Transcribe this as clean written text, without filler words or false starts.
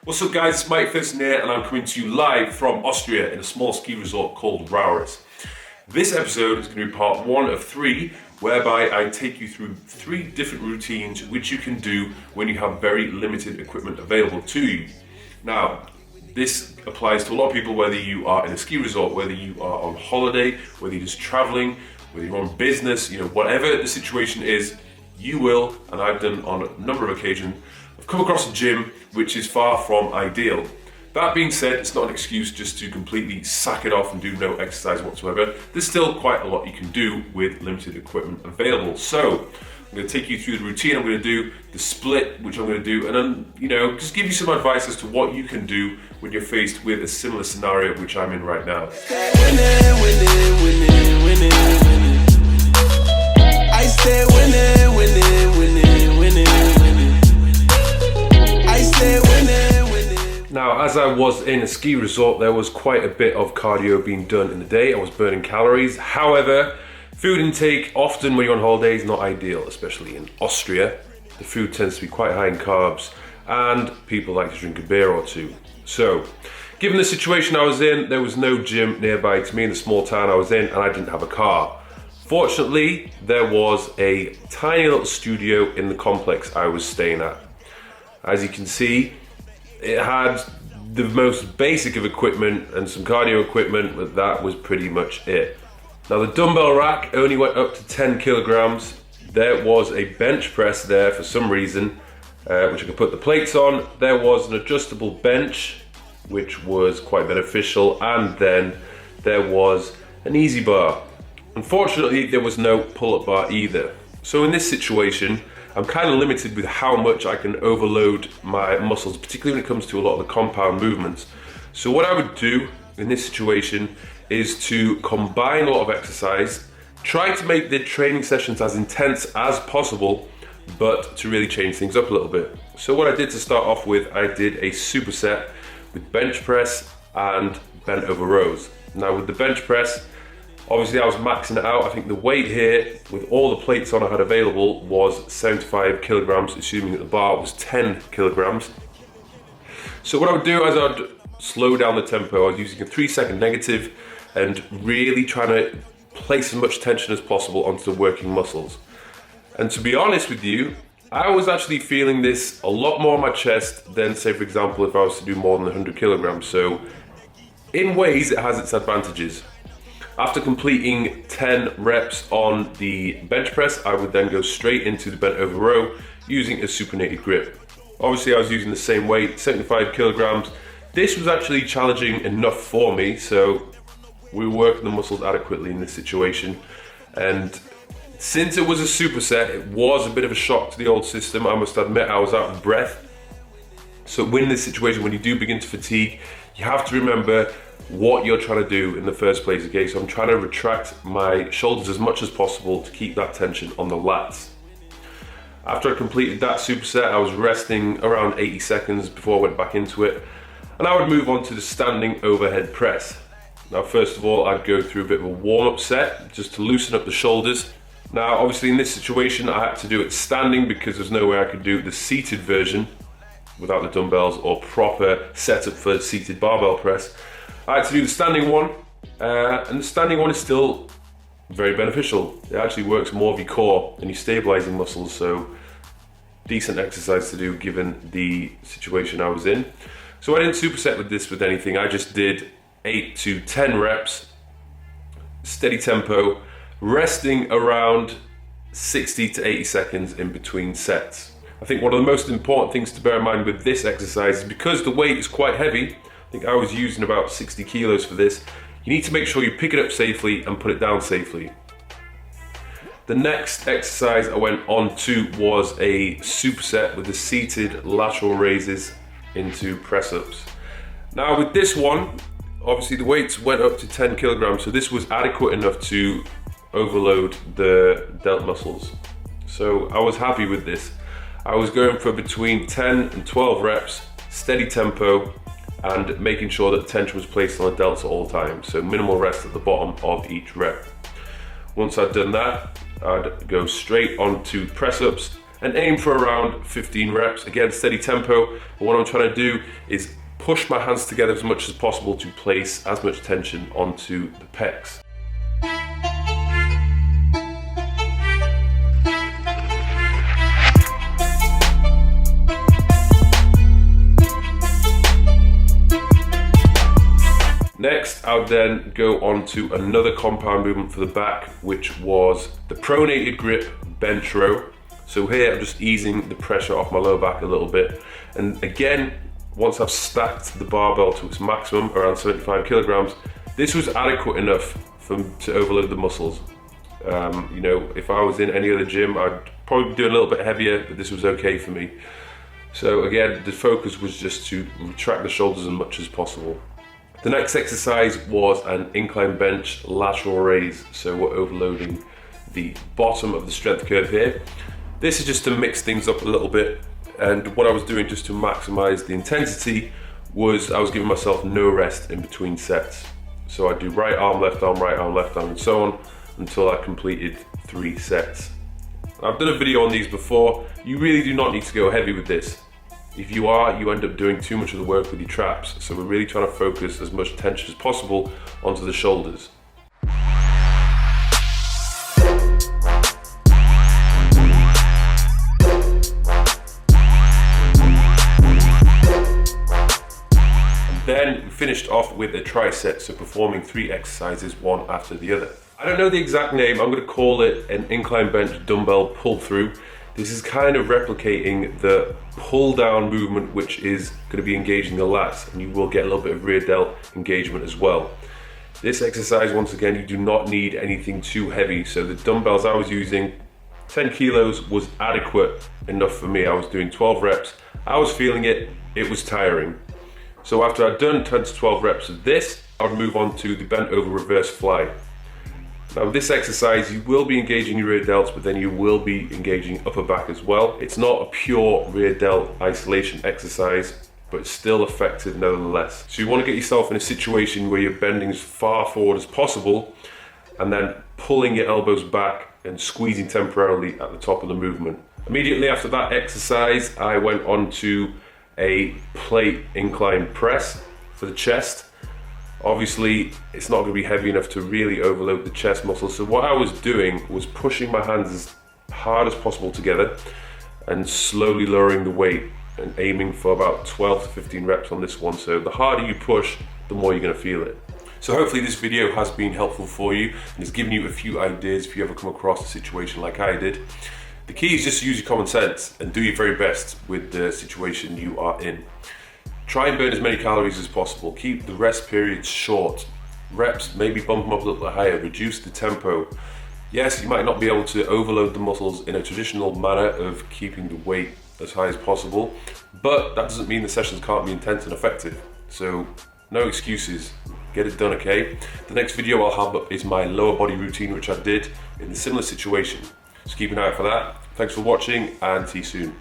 What's up guys, it's Mike Thurston here and I'm coming to you live from Austria in a small ski resort called Rauris. This episode is going to be part one of three, whereby I take you through three different routines which you can do when you have very limited equipment available to you. Now, this applies to a lot of people, whether you are in a ski resort, whether you are on holiday, whether you're just traveling, whether you're on business, whatever the situation is, you will, and I've done on a number of occasions, I've come across a gym which is far from ideal. That being said, it's not an excuse just to completely sack it off and do no exercise whatsoever. There's still quite a lot you can do with limited equipment available. So I'm going to take you through the routine I'm going to do, the split which I'm going to do, and then, just give you some advice as to what you can do when you're faced with a similar scenario which I'm in right now. I stay winning, winning, winning, winning, winning. I stay winning, winning. Now, as I was in a ski resort, there was quite a bit of cardio being done in the day. I was burning calories. However, food intake often when you're on holiday is not ideal, especially in Austria. The food tends to be quite high in carbs and people like to drink a beer or two. So, given the situation I was in, there was no gym nearby to me in the small town I was in and I didn't have a car. Fortunately, there was a tiny little studio in the complex I was staying at. As you can see, it had the most basic of equipment and some cardio equipment, but that was pretty much it. Now the dumbbell rack only went up to 10 kilograms. There was a bench press there for some reason, which I could put the plates on. There was an adjustable bench, which was quite beneficial, and then there was an easy bar. Unfortunately, there was no pull-up bar either. So in this situation, I'm kind of limited with how much I can overload my muscles, particularly when it comes to a lot of the compound movements. So what I would do in this situation is to combine a lot of exercise, try to make the training sessions as intense as possible, but to really change things up a little bit. So what I did to start off with, I did a superset with bench press and bent over rows. Now with the bench press, obviously I was maxing it out. I think the weight here, with all the plates on I had available, was 75 kilograms, assuming that the bar was 10 kilograms. So what I would do is I'd slow down the tempo. I was using a 3-second negative and really trying to place as much tension as possible onto the working muscles. And to be honest with you, I was actually feeling this a lot more on my chest than, say for example, if I was to do more than 100 kilograms. So in ways it has its advantages. After completing 10 reps on the bench press, I would then go straight into the bent over row using a supinated grip. Obviously I was using the same weight, 75 kilograms. This was actually challenging enough for me, so we were working the muscles adequately in this situation. And since it was a superset, it was a bit of a shock to the old system. I must admit I was out of breath. So in this situation, when you do begin to fatigue, you have to remember what you're trying to do in the first place, okay? So I'm trying to retract my shoulders as much as possible to keep that tension on the lats. After I completed that superset, I was resting around 80 seconds before I went back into it. And I would move on to the standing overhead press. Now, first of all, I'd go through a bit of a warm-up set just to loosen up the shoulders. Now, obviously in this situation, I had to do it standing because there's no way I could do the seated version without the dumbbells or proper setup for the seated barbell press. I had to do the standing one, and the standing one is still very beneficial. It actually works more of your core and your stabilizing muscles, so decent exercise to do given the situation I was in. So I didn't superset with this with anything. I just did 8 to 10 reps, steady tempo, resting around 60 to 80 seconds in between sets. I think one of the most important things to bear in mind with this exercise is because the weight is quite heavy. I think I was using about 60 kilos for this. You need to make sure you pick it up safely and put it down safely. The next exercise I went on to was a superset with the seated lateral raises into press-ups. Now with this one, obviously the weights went up to 10 kilograms, so this was adequate enough to overload the delt muscles. So I was happy with this. I was going for between 10 and 12 reps, steady tempo, and making sure that the tension was placed on the delts at all times, so minimal rest at the bottom of each rep. Once I'd done that, I'd go straight onto press-ups and aim for around 15 reps. Again, steady tempo, but what I'm trying to do is push my hands together as much as possible to place as much tension onto the pecs. Next, I'll then go on to another compound movement for the back, which was the pronated grip bench row. So here I'm just easing the pressure off my lower back a little bit. And again, once I've stacked the barbell to its maximum, around 75 kilograms, this was adequate enough to overload the muscles. You know, if I was in any other gym, I'd probably do a little bit heavier, but this was okay for me. So again, the focus was just to retract the shoulders as much as possible. The next exercise was an incline bench lateral raise. So we're overloading the bottom of the strength curve here. This is just to mix things up a little bit. And what I was doing just to maximize the intensity was I was giving myself no rest in between sets. So I do right arm, left arm, and so on until I completed 3 sets. I've done a video on these before. You really do not need to go heavy with this. If you are, you end up doing too much of the work with your traps. So we're really trying to focus as much tension as possible onto the shoulders. And then we finished off with a tricep, so performing 3 exercises, one after the other. I don't know the exact name, I'm going to call it an incline bench dumbbell pull through. This is kind of replicating the pull down movement, which is going to be engaging the lats, and you will get a little bit of rear delt engagement as well. This exercise, once again, you do not need anything too heavy. So the dumbbells I was using, 10 kilos was adequate enough for me. I was doing 12 reps. I was feeling it. It was tiring. So after I'd done 10 to 12 reps of this, I would move on to the bent over reverse fly. Now with this exercise, you will be engaging your rear delts, but then you will be engaging upper back as well. It's not a pure rear delt isolation exercise, but it's still effective nevertheless. So you want to get yourself in a situation where you're bending as far forward as possible and then pulling your elbows back and squeezing temporarily at the top of the movement. Immediately after that exercise, I went on to a plate incline press for the chest. Obviously, it's not going to be heavy enough to really overload the chest muscle. So what I was doing was pushing my hands as hard as possible together and slowly lowering the weight and aiming for about 12 to 15 reps on this one. So the harder you push, the more you're going to feel it. So hopefully this video has been helpful for you and has given you a few ideas if you ever come across a situation like I did. The key is just to use your common sense and do your very best with the situation you are in. Try and burn as many calories as possible. Keep the rest periods short. Reps, maybe bump them up a little bit higher. Reduce the tempo. Yes, you might not be able to overload the muscles in a traditional manner of keeping the weight as high as possible, but that doesn't mean the sessions can't be intense and effective. So no excuses. Get it done, okay? The next video I'll have up is my lower body routine, which I did in a similar situation. So keep an eye out for that. Thanks for watching and see you soon.